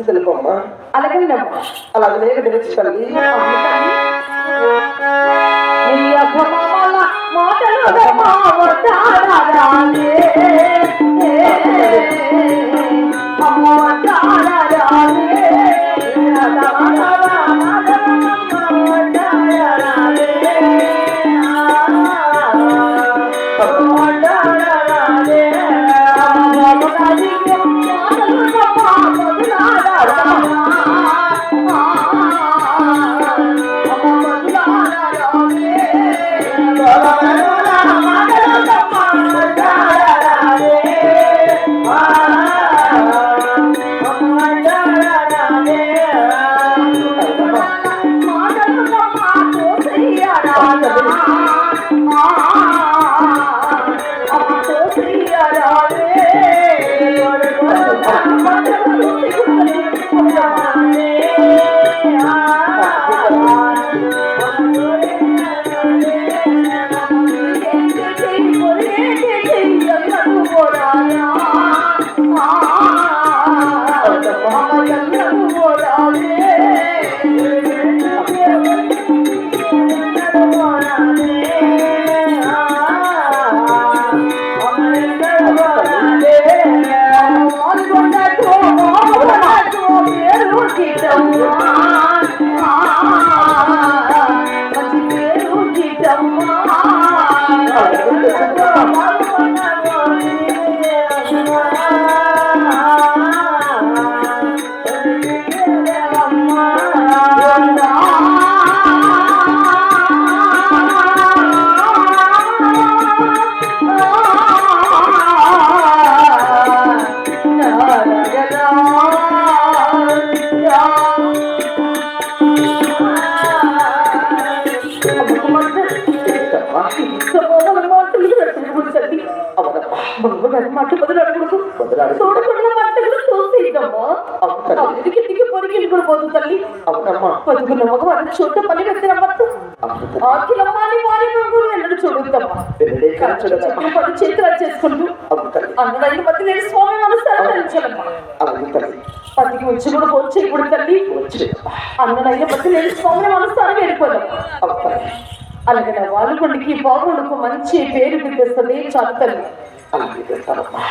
తెలుపమ్మా. అలాగే అలాగే తల్లి చూడ పని పెట్టినమ్మా చేతులు చేసుకుంటూ అన్నదైన మధ్య నేను స్వామి మనసారమ్మా పతికి వచ్చి కూడా ఫోన్ చేయకూడదు తల్లి. అన్నదైన మధ్య నేను స్వామి మనసారం వెళ్ళిపోయాం. అలాగే నా వాళ్ళ కొండకి బాగుండుకు మంచి పేరు పిలిపిస్తుంది చాలు తల్లి.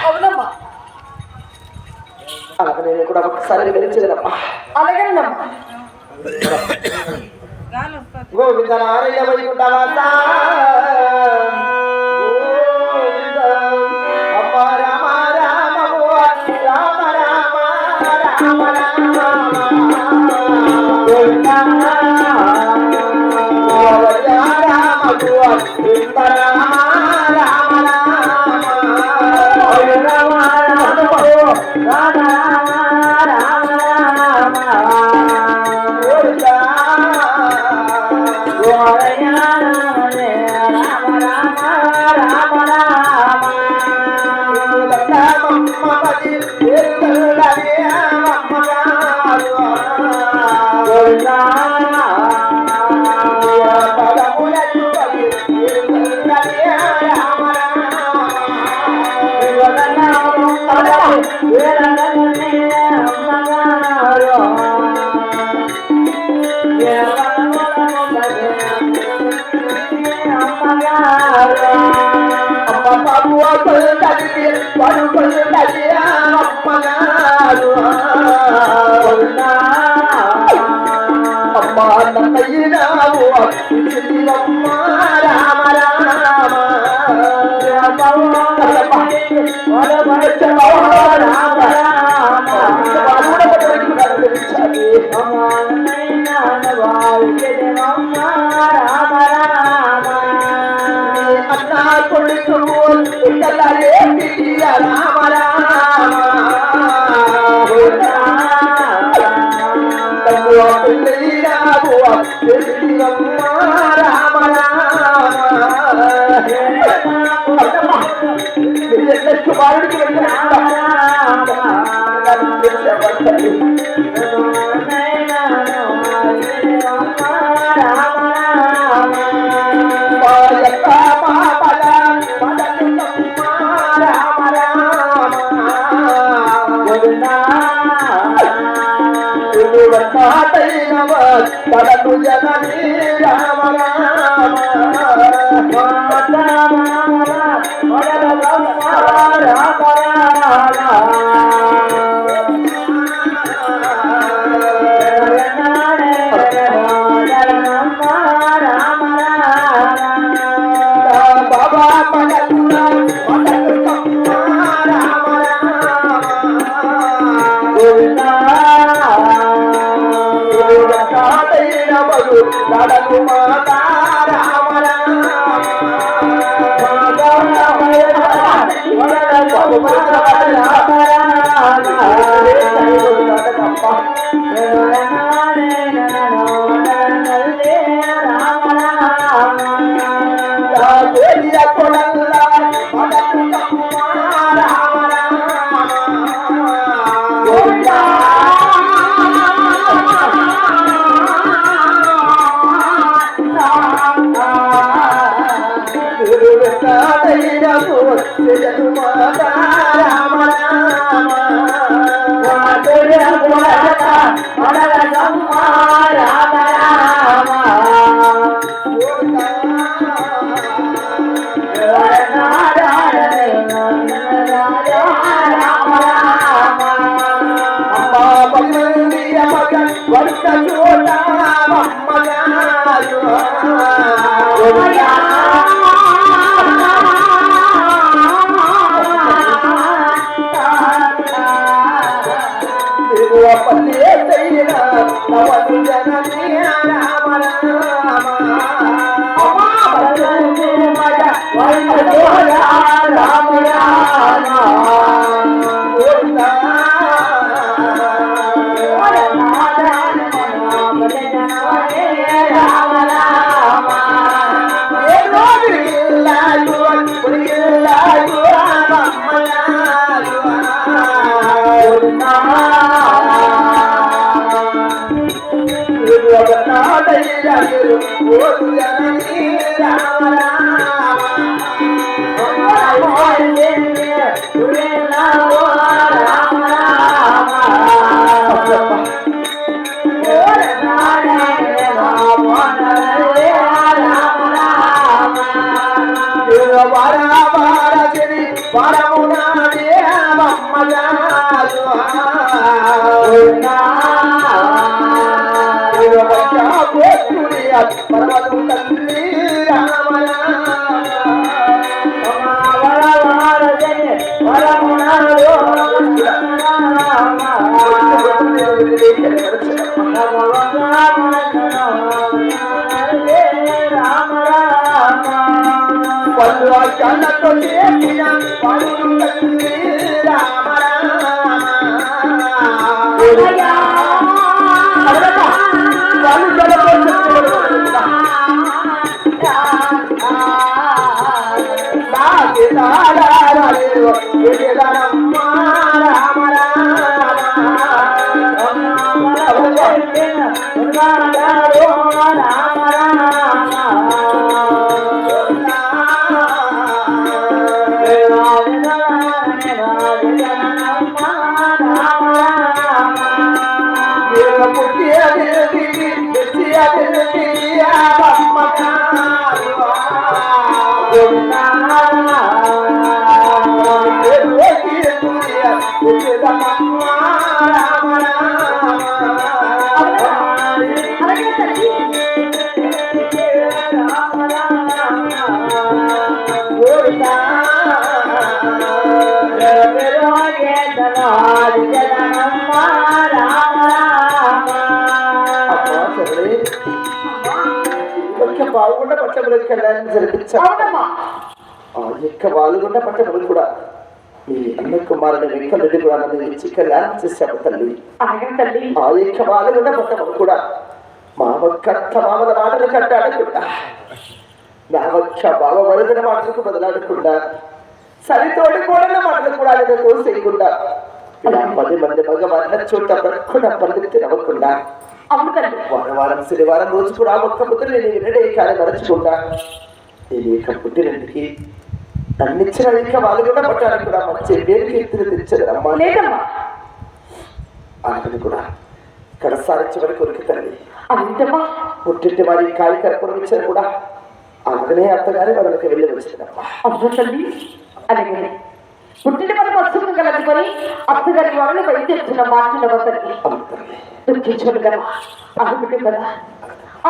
అవునమ్మా అలాగే నేను కూడా ఒకసారి గెలిచేదమ్మా. అలాగేనమ్మా గోవింద నారాయణ వైకుంఠవాస అమ్మ రామ రామ రామ రామ రామ నన్నయ్యినావు శివమ్మ రామ రామ అన్నా కొడుకు రామ రామ కుమారుడికి పడకు జననీ రామ రామ బాబా నడకు మాతా రామ అలాగే తల్లి పాల్గొండ పట్టణంలోకి వెళ్ళాలని జరిపించాం. అవునమ్మా ఆ యొక్క పాల్గొండ పట్టణం కూడా మీ అన్న కుమారుని వెంకరెడ్డి కూడా నన్ను ఇచ్చి కళ్యాణం చేశాము తల్లి. అలాగే తల్లి ఆ యొక్క పాల్గొండ పట్టణం కూడా మా ఒక్క మామల మాటలు కట్టాడకుండా నా ఒక్క బావ వరదన మాటలకు బదలాడకుండా సరితోడి కూడా మాటలు కూడా ఆయన తోసేయకుండా ఇలా 10 మంది మగవారిన చోట బ్రక్కున పరిగెత్తి నవ్వకుండా అవును తల్లి వారం శనివారం రోజు కూడా ఒక్క ముద్ర నేను వినడే కానీ మరచకుండా నేను ఇక పుట్టినందుకి నన్నిచ్చిన ఇక వాళ్ళు కూడా పట్టాలని కూడా మంచి పేరు కీర్తిని తెచ్చారు అమ్మ. లేదమ్మా అలాగని కూడా కడసారి చివరి కొరికి తల్లి అంటమ్మా పుట్టింటి వారి కార్యకర్పణం ఇచ్చారు కూడా అలాగనే అత్తగారి వాళ్ళకి వెళ్ళి వచ్చిందమ్మా. అవును తల్లి అలాగే పుట్టిన మన పసుపు కలుపుకొని అత్తగారి వాళ్ళు బయలుదేరుతున్న మాటలు తల్లి అవును తల్లి దుఃఖించుడు కదా ఆడబిడ్డ కదా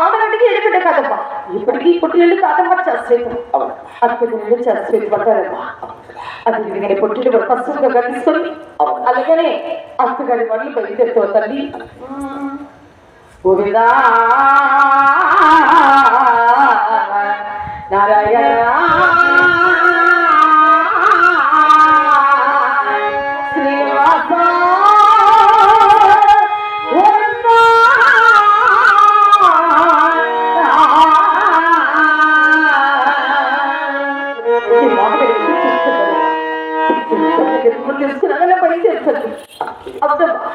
ఆడబిడ్డకి ఏడుబిడ్డ కాదమ్మా ఇప్పటికీ పుట్టినల్లి కాదమ్మా చేసేది అవును అత్తగారి చేసేది పడ్డారమ్మా అది విడిగానే పుట్టిన మన పసుపుగా కలుసుకొని అలాగనే అత్తగారి వాళ్ళు బయలుదేరుతూ తల్లి గోవిందా నారాయణ శ్రీనివాస తీసుకురాగానే బయలుదేరుతుంది అవునమ్మా